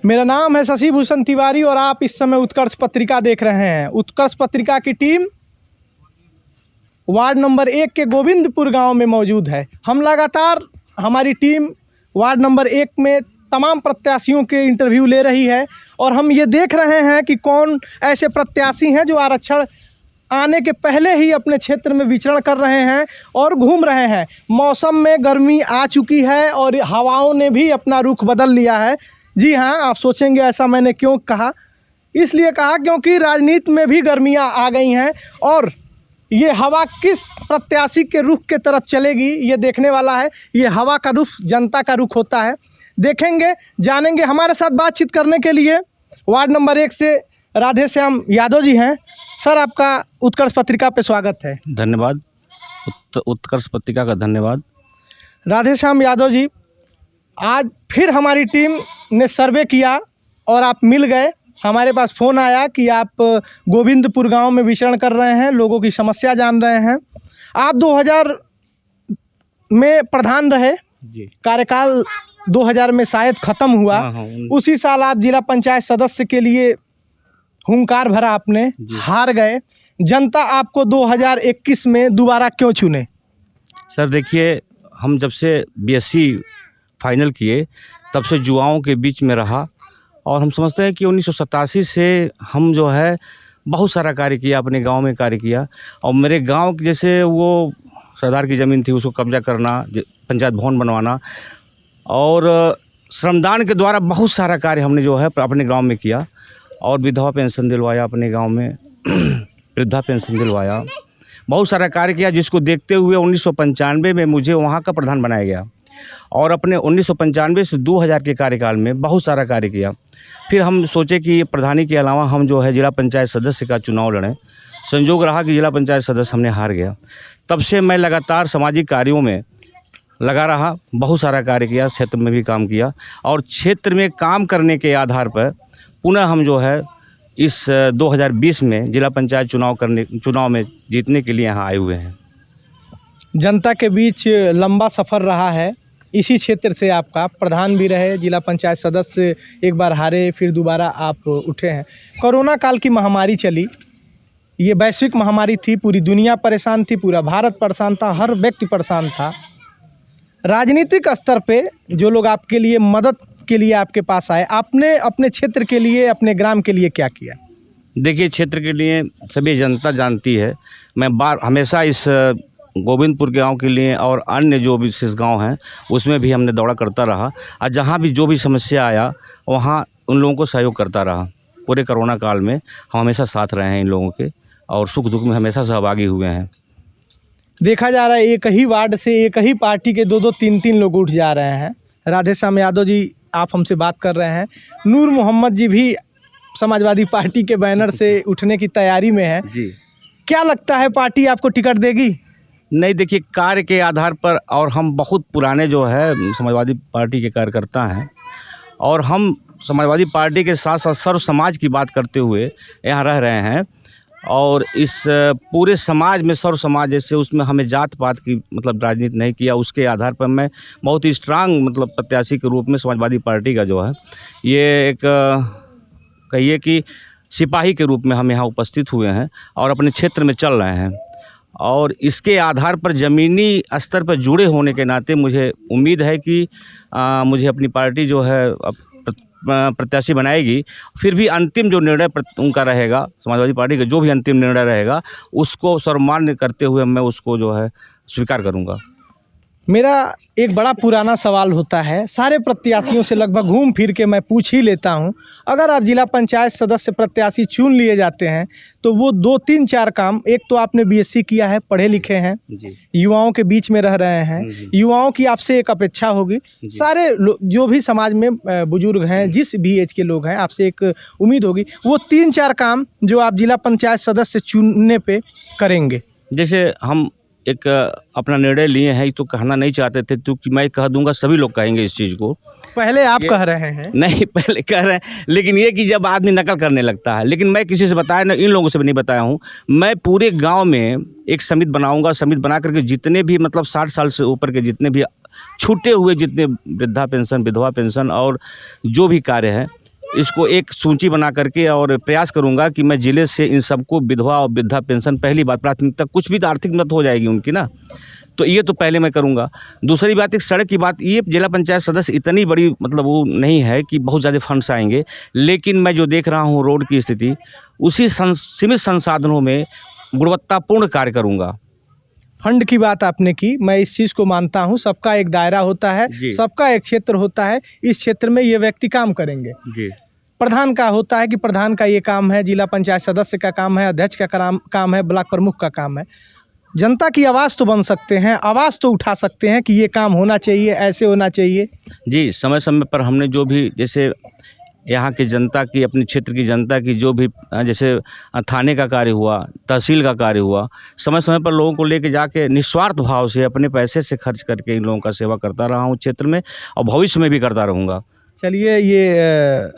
मेरा नाम है शशि भूषण तिवारी और आप इस समय उत्कर्ष पत्रिका देख रहे हैं। उत्कर्ष पत्रिका की टीम वार्ड नंबर 1 के गोविंदपुर गांव में मौजूद है। हम लगातार हमारी टीम वार्ड नंबर 1 में तमाम प्रत्याशियों के इंटरव्यू ले रही है और हम ये देख रहे हैं कि कौन ऐसे प्रत्याशी हैं जो आरक्षण आने के पहले ही अपने क्षेत्र में विचरण कर रहे हैं और घूम रहे हैं। मौसम में गर्मी आ चुकी है और हवाओं ने भी अपना रुख बदल लिया है। जी हाँ, आप सोचेंगे ऐसा मैंने क्यों कहा। इसलिए कहा क्योंकि राजनीति में भी गर्मियां आ गई हैं और ये हवा किस प्रत्याशी के रुख के तरफ चलेगी ये देखने वाला है। ये हवा का रुख जनता का रुख होता है, देखेंगे जानेंगे। हमारे साथ बातचीत करने के लिए वार्ड नंबर 1 से राधे श्याम यादव जी हैं। सर, आपका उत्कर्ष पत्रिका पे स्वागत है। धन्यवाद। उत्कर्ष पत्रिका का धन्यवाद। राधे श्याम यादव जी, आज फिर हमारी टीम ने सर्वे किया और आप मिल गए। हमारे पास फ़ोन आया कि आप गोविंदपुर गांव में विचरण कर रहे हैं, लोगों की समस्या जान रहे हैं। आप 2000 में प्रधान रहे जी। कार्यकाल 2000 में शायद ख़त्म हुआ। उसी साल आप जिला पंचायत सदस्य के लिए हुंकार भरा आपने, हार गए। जनता आपको 2021 में दोबारा क्यों चुने? सर देखिए, हम जब से बीएससी फाइनल किए तब से युवाओं के बीच में रहा और हम समझते हैं कि 1987 से हम जो है बहुत सारा कार्य किया, अपने गांव में कार्य किया। और मेरे गांव जैसे वो सरदार की ज़मीन थी, उसको कब्जा करना, पंचायत भवन बनवाना और श्रमदान के द्वारा बहुत सारा कार्य हमने जो है अपने गांव में किया। और विधवा पेंशन दिलवाया अपने गांव में, वृद्धा पेंशन दिलवाया, बहुत सारा कार्य किया, जिसको देखते हुए 1995 में मुझे वहाँ का प्रधान बनाया गया। और अपने 1995 से 2000 के कार्यकाल में बहुत सारा कार्य किया। फिर हम सोचे कि प्रधानी के अलावा हम जो है जिला पंचायत सदस्य का चुनाव लड़ें। संयोग रहा कि जिला पंचायत सदस्य हमने हार गया। तब से मैं लगातार सामाजिक कार्यों में लगा रहा, बहुत सारा कार्य किया, क्षेत्र में भी काम किया और क्षेत्र में काम करने के आधार पर पुनः हम जो है इस 2020 में जिला पंचायत चुनाव में जीतने के लिए यहाँ आए हुए हैं। जनता के बीच लंबा सफ़र रहा है। इसी क्षेत्र से आपका प्रधान भी रहे, जिला पंचायत सदस्य एक बार हारे, फिर दोबारा आप उठे हैं। कोरोना काल की महामारी चली, ये वैश्विक महामारी थी, पूरी दुनिया परेशान थी, पूरा भारत परेशान था, हर व्यक्ति परेशान था। राजनीतिक स्तर पे जो लोग आपके लिए मदद के लिए आपके पास आए, आपने अपने क्षेत्र के लिए, अपने ग्राम के लिए क्या किया? देखिए, क्षेत्र के लिए सभी जनता जानती है, मैं हमेशा इस गोविंदपुर गांव के लिए और अन्य जो भी विशेष गांव हैं उसमें भी हमने दौड़ा करता रहा और जहां भी जो भी समस्या आया वहां उन लोगों को सहयोग करता रहा। पूरे कोरोना काल में हम हमेशा साथ रहे हैं इन लोगों के और सुख दुख में हमेशा सहभागी हुए हैं। देखा जा रहा है एक ही वार्ड से एक ही पार्टी के 2-2, 3-3 लोग उठ जा रहे हैं। राधे श्याम यादव जी, आप हमसे बात कर रहे हैं। नूर मोहम्मद जी भी समाजवादी पार्टी के बैनर से उठने की तैयारी में है जी। क्या लगता है, पार्टी आपको टिकट देगी? नहीं, देखिए, कार्य के आधार पर, और हम बहुत पुराने जो है समाजवादी पार्टी के कार्यकर्ता हैं और हम समाजवादी पार्टी के साथ साथ सर्व समाज की बात करते हुए यहाँ रह रहे हैं और इस पूरे समाज में सर्व समाज जैसे उसमें हमें जात पात की मतलब राजनीति नहीं किया। उसके आधार पर मैं बहुत ही स्ट्रांग मतलब प्रत्याशी के रूप में समाजवादी पार्टी का जो है ये एक कहिए कि सिपाही के रूप में हम यहाँ उपस्थित हुए हैं और अपने क्षेत्र में चल रहे हैं। और इसके आधार पर ज़मीनी स्तर पर जुड़े होने के नाते मुझे उम्मीद है कि मुझे अपनी पार्टी जो है प्रत्याशी बनाएगी। फिर भी अंतिम जो निर्णय उनका रहेगा, समाजवादी पार्टी का जो भी अंतिम निर्णय रहेगा उसको सर्वमान्य करते हुए मैं उसको जो है स्वीकार करूंगा। मेरा एक बड़ा पुराना सवाल होता है, सारे प्रत्याशियों से लगभग घूम फिर के मैं पूछ ही लेता हूं, अगर आप जिला पंचायत सदस्य प्रत्याशी चुन लिए जाते हैं तो वो 2-3-4 काम, एक तो आपने बीएससी किया है, पढ़े लिखे हैं, युवाओं के बीच में रह रहे हैं, युवाओं की आपसे एक अपेक्षा होगी, सारे जो भी समाज में बुजुर्ग हैं, जिस भी एज के लोग हैं, आपसे एक उम्मीद होगी, वो 3-4 काम जो आप जिला पंचायत सदस्य चुनने पर करेंगे। जैसे हम एक अपना निर्णय लिए हैं, ये तो कहना नहीं चाहते थे, क्योंकि मैं कह दूंगा सभी लोग कहेंगे इस चीज़ को। पहले आप कह रहे हैं। नहीं, पहले कह रहे हैं, लेकिन ये कि जब आदमी नकल करने लगता है, लेकिन मैं किसी से बताया ना, इन लोगों से भी नहीं बताया हूँ। मैं पूरे गांव में एक समिति बनाऊंगा, समिति बना करके जितने भी मतलब 60 साल से ऊपर के जितने भी छूटे हुए, जितने वृद्धा पेंशन, विधवा पेंशन और जो भी कार्य है, इसको एक सूची बना करके और प्रयास करूंगा कि मैं ज़िले से इन सबको विधवा और वृद्धा पेंशन पहली बात प्राथमिकता, कुछ भी तो आर्थिक मदद हो जाएगी उनकी ना, तो ये तो पहले मैं करूंगा। दूसरी बात, एक सड़क की बात, ये जिला पंचायत सदस्य इतनी बड़ी मतलब वो नहीं है कि बहुत ज़्यादा फंड्स आएंगे, लेकिन मैं जो देख रहा हूँ रोड की स्थिति, उसी सीमित संसाधनों में गुणवत्तापूर्ण कार्य करूँगा। फंड की बात आपने की, मैं इस चीज़ को मानता हूँ, सबका एक दायरा होता है, सबका एक क्षेत्र होता है, इस क्षेत्र में ये व्यक्ति काम करेंगे जी। प्रधान का होता है कि प्रधान का ये काम है, जिला पंचायत सदस्य का काम है, अध्यक्ष का काम है, ब्लॉक प्रमुख का काम है। जनता की आवाज़ तो बन सकते हैं, आवाज़ तो उठा सकते हैं कि ये काम होना चाहिए, ऐसे होना चाहिए। जी, समय समय पर हमने जो भी, जैसे यहाँ की जनता की, अपने क्षेत्र की जनता की जो भी, जैसे थाने का कार्य हुआ, तहसील का कार्य हुआ, समय समय पर लोगों को लेके जाके निस्वार्थ भाव से अपने पैसे से खर्च करके इन लोगों का सेवा करता रहा हूँ क्षेत्र में, और भविष्य में भी करता रहूँगा। चलिए, ये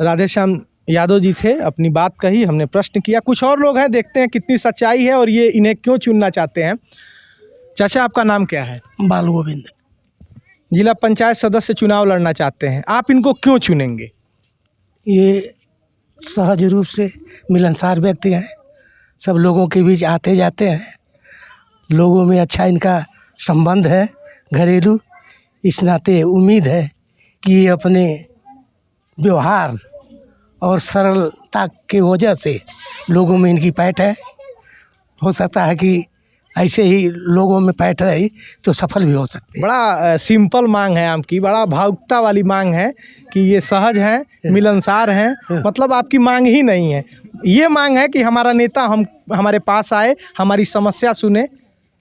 राधेश्याम यादव जी थे, अपनी बात कही, हमने प्रश्न किया। कुछ और लोग हैं, देखते हैं कितनी सच्चाई है और ये इन्हें क्यों चुनना चाहते हैं। चाचा, आपका नाम क्या है? बाल गोविंद। जिला पंचायत सदस्य चुनाव लड़ना चाहते हैं, आप इनको क्यों चुनेंगे? ये सहज रूप से मिलनसार व्यक्ति हैं, सब लोगों के बीच आते जाते हैं, लोगों में अच्छा इनका संबंध है घरेलू, इस नाते उम्मीद है कि ये अपने व्यवहार और सरलता की वजह से लोगों में इनकी पैठ है। हो सकता है कि ऐसे ही लोगों में पैठ रही तो सफल भी हो सकते हैं। बड़ा सिंपल मांग है आपकी, बड़ा भावुकता वाली मांग है कि ये सहज हैं, मिलनसार हैं, मतलब आपकी मांग ही नहीं है, ये मांग है कि हमारा नेता हमारे पास आए, हमारी समस्या सुने,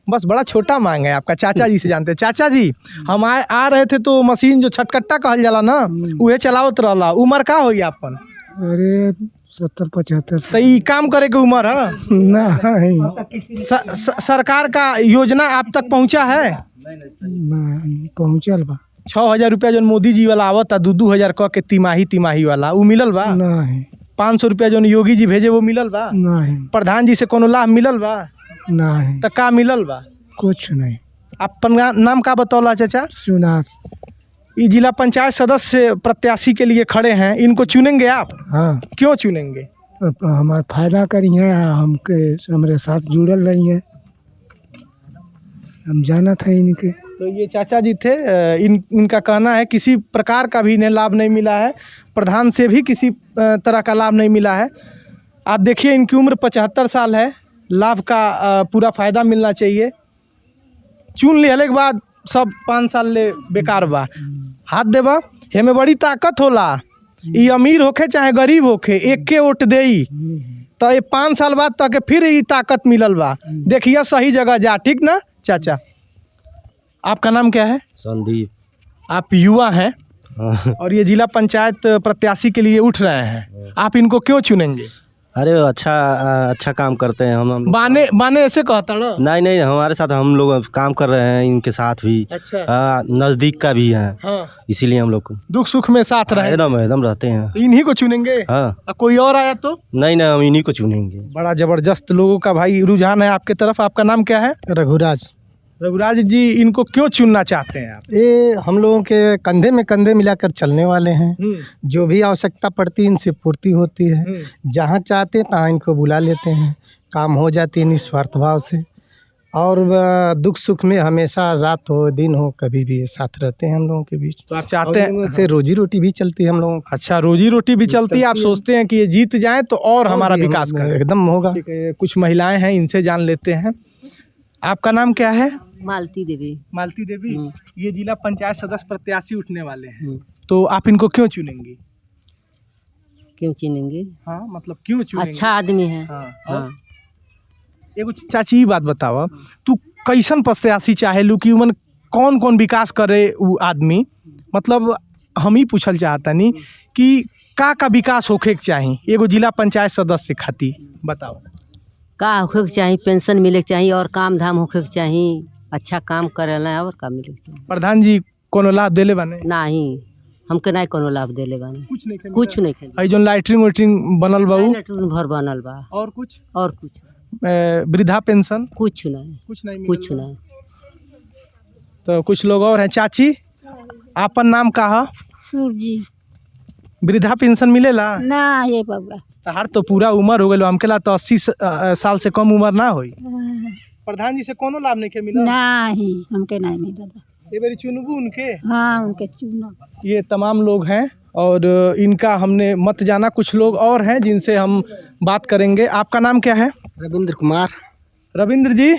बस बड़ा छोटा मांग है आपका। चाचा जी से जानते हैं। चाचा जी, हम आ रहे थे तो मशीन जो छटकट्टा कहल जाला ना, उहे चलावत रहला। उम्र का होई आपन? अरे 70-75। तो ई काम करे के उम्र है? नहीं। सरकार का योजना आप तक पहुंचा है? पहुँचल बा। 6,000 रुपया जो मोदी जी वाला आवता, 2-2 कह के तिमाही वाला, वो मिलल बा? नहीं। 500 रुपया जो योगी जी भेजे, वो मिलल बा? नहीं। प्रधान जी से कोनो लाभ मिलल बा? नहीं। तो का मिलल बा? कुछ नहीं। अपन नाम का बतौला चाचा? सुना। ये जिला पंचायत सदस्य प्रत्याशी के लिए खड़े हैं, इनको चुनेंगे आप? हाँ। क्यों चुनेंगे? हमारा फायदा करी है, हमके हमारे साथ जुड़ल रही हैं, हम जाना था इनके। तो ये चाचा जी थे, इनका कहना है किसी प्रकार का भी इन्हें लाभ नहीं मिला है, प्रधान से भी किसी तरह का लाभ नहीं मिला है। आप देखिए, इनकी उम्र 75 साल है, लाभ का पूरा फ़ायदा मिलना चाहिए। चुन लेने के बाद सब 5 साल ले बेकार बा, हाथ देबा, हेमे बड़ी ताकत होला। ये अमीर होखे चाहे गरीब होखे, एक के वोट देई तो ये 5 साल बाद तक फिर ये ताकत मिलल बा। देखिए सही जगह जा, ठीक ना चाचा? आपका नाम क्या है? संदीप। आप युवा हैं और ये जिला पंचायत प्रत्याशी के लिए उठ रहे हैं, आप इनको क्यों चुनेंगे? अरे अच्छा काम करते हैं हम बाने ऐसे कहता ना? नहीं, हमारे साथ हम लोग काम कर रहे हैं, इनके साथ भी। अच्छा। नज़दीक का भी है। हाँ। इसीलिए हम लोग दुख सुख में साथ रहे। एकदम रहते हैं। तो इन्हीं को चुनेंगे? हाँ। कोई और आया तो? नहीं, हम इन्हीं को चुनेंगे। बड़ा जबरदस्त लोगों का भाई रुझान है आपके तरफ। आपका नाम क्या है? रघुराज। रघुराज जी, इनको क्यों चुनना चाहते हैं आप? ये हम लोगों के कंधे में कंधे मिलाकर चलने वाले हैं, जो भी आवश्यकता पड़ती है इनसे पूर्ति होती है, जहाँ चाहते हैं तहाँ इनको बुला लेते हैं, काम हो जाती है निस्वार्थ भाव से, और दुख सुख में हमेशा रात हो दिन हो कभी भी साथ रहते हैं हम लोगों के बीच। तो आप चाहते हैं से रोजी रोटी भी चलती है हम लोगों। अच्छा, रोजी रोटी भी चलती है। आप सोचते हैं कि ये जीत जाए तो और हमारा विकास करे? एकदम होगा। कुछ महिलाएं हैं, इनसे जान लेते हैं। आपका नाम क्या है? मालती देवी। मालती देवी, ये जिला पंचायत सदस्य प्रत्याशी उठने वाले हैं, तो आप इनको क्यों चुनेंगे? क्यों चुनेंगे? हाँ, मतलब क्यों चुनेंगे? अच्छा आदमी है। हाँ। एगो चाची ही बात बतावा, तू कैसन प्रत्याशी चाहेलू कि उमन कौन कौन विकास करे वो आदमी? मतलब हम ही पूछल चाहता नहीं कि का विकास होखे के चाही एगो जिला पंचायत सदस्य खातिर, बताओ। का होखे के चाहिए, पेंशन मिले के चाहिए और काम धाम होखे के चाहिए, अच्छा काम करेला और का मिले के चाहिए। प्रधान जी कोनो लाभ देले बाने? नहीं, हमके नहीं कोनो लाभ देले बानी, कुछ नहीं खेल कुछ नहीं खेल। आई जोन लाइटरिंग वाइटरिंग बनल बा उ? लैट्रिन भर बनल बा और कुछ वृद्धा पेंशन कुछ नहीं, कुछ नहीं कुछ मिलल बा? नहीं। तो कुछ लोग और हैं। चाची आपन नाम का है? सूरजी वृद्धा पेंशन मिलेला? ना ये बाबा तहार तो पूरा उम्र हो गई, हमके ला तो 80 साल से कम उम्र ना होई। प्रधान जी से कोनो लाभ नहीं के मिला? नहीं हमके नहीं मिला। ये बारी चुनबू उनके? हाँ उनके चुनो। ये तमाम लोग हैं और इनका हमने मत जाना। कुछ लोग और हैं जिनसे हम बात करेंगे। आपका नाम क्या है? रविंद्र कुमार। रविंद्र जी,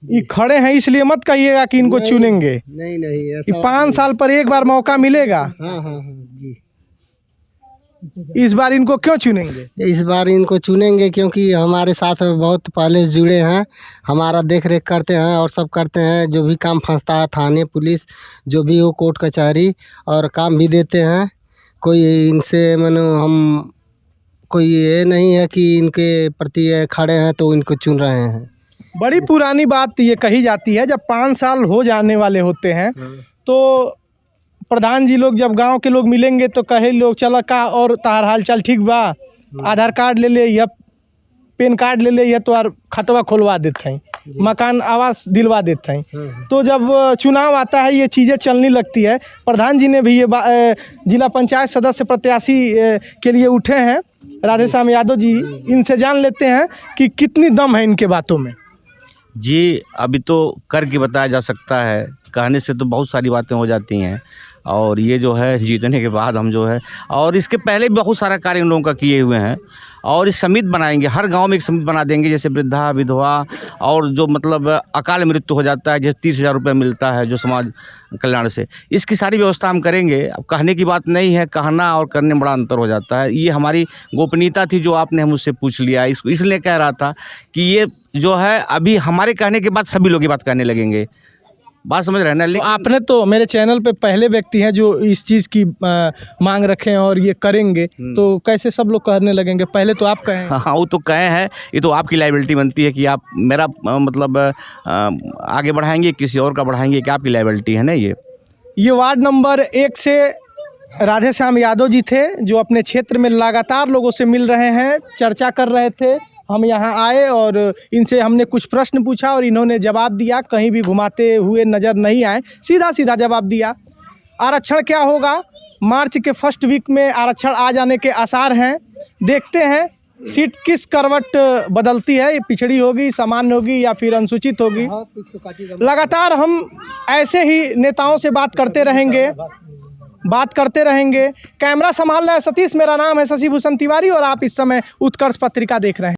ये खड़े हैं इसलिए मत कहिएगा कि इनको चुनेंगे। नहीं नहीं ये 5 साल पर एक बार मौका मिलेगा। हाँ हाँ जी। इस बार इनको क्यों चुनेंगे? इस बार इनको चुनेंगे क्योंकि हमारे साथ बहुत पहले से जुड़े हैं, हमारा देख रेख करते हैं और सब करते हैं। जो भी काम फंसता है थाने पुलिस जो भी हो कोर्ट कचहरी और काम भी देते हैं। कोई इनसे मानो हम कोई ये नहीं है कि इनके प्रति खड़े हैं तो इनको चुन रहे हैं। बड़ी पुरानी बात ये कही जाती है, जब 5 साल हो जाने वाले होते हैं तो प्रधान जी लोग जब गांव के लोग मिलेंगे तो कहे लोग चला का और तार हाल चाल ठीक बा, आधार कार्ड ले ले या पेन कार्ड ले ले या तो यार खतवा खोलवा देते हैं, मकान आवास दिलवा देते हैं। तो जब चुनाव आता है ये चीज़ें चलने लगती है। प्रधान जी ने भी ये जिला पंचायत सदस्य प्रत्याशी के लिए उठे हैं राधेश्याम यादव जी। इनसे जान लेते हैं कि कितनी दम है इनके बातों में। जी, अभी तो करके बताया जा सकता है, कहने से तो बहुत सारी बातें हो जाती हैं। और ये जो है जीतने के बाद हम जो है और इसके पहले भी बहुत सारा कार्य इन लोगों का किए हुए हैं और इस समिति बनाएंगे, हर गांव में एक समिति बना देंगे। जैसे वृद्धा विधवा और जो मतलब अकाल मृत्यु हो जाता है, जैसे 30,000 रुपये मिलता है जो समाज कल्याण से, इसकी सारी व्यवस्था हम करेंगे। अब कहने की बात नहीं है, कहना और करने में बड़ा अंतर हो जाता है। ये हमारी गोपनीयता थी जो आपने मुझसे पूछ लिया, इसको इसलिए कह रहा था कि ये जो है अभी हमारे कहने के बाद सभी लोग ये बात कहने लगेंगे। बात समझ रहे हैं ना? लेकिन आपने तो मेरे चैनल पे पहले व्यक्ति हैं जो इस चीज़ की मांग रखे हैं और ये करेंगे, तो कैसे सब लोग कहने लगेंगे? पहले तो आप कहें। हाँ, वो तो कहे हैं, ये तो आपकी लायबिलिटी बनती है कि आप मेरा मतलब आगे बढ़ाएंगे, किसी और का बढ़ाएंगे, कि आपकी लायबिलिटी है ना। ये वार्ड नंबर 1 से राधेश्याम यादव जी थे जो अपने क्षेत्र में लगातार लोगों से मिल रहे हैं, चर्चा कर रहे थे। हम यहाँ आए और इनसे हमने कुछ प्रश्न पूछा और इन्होंने जवाब दिया, कहीं भी घुमाते हुए नज़र नहीं आए, सीधा सीधा जवाब दिया। आरक्षण क्या होगा? मार्च के फर्स्ट वीक में आरक्षण आ जाने के आसार हैं। देखते हैं सीट किस करवट बदलती है, पिछड़ी होगी, सामान्य होगी या फिर अनुसूचित होगी। लगातार हम ऐसे ही नेताओं से बात करते रहेंगे। कैमरा संभाल रहा है सतीश, मेरा नाम है शशि भूषण तिवारी और आप इस समय उत्कर्ष पत्रिका देख रहे हैं।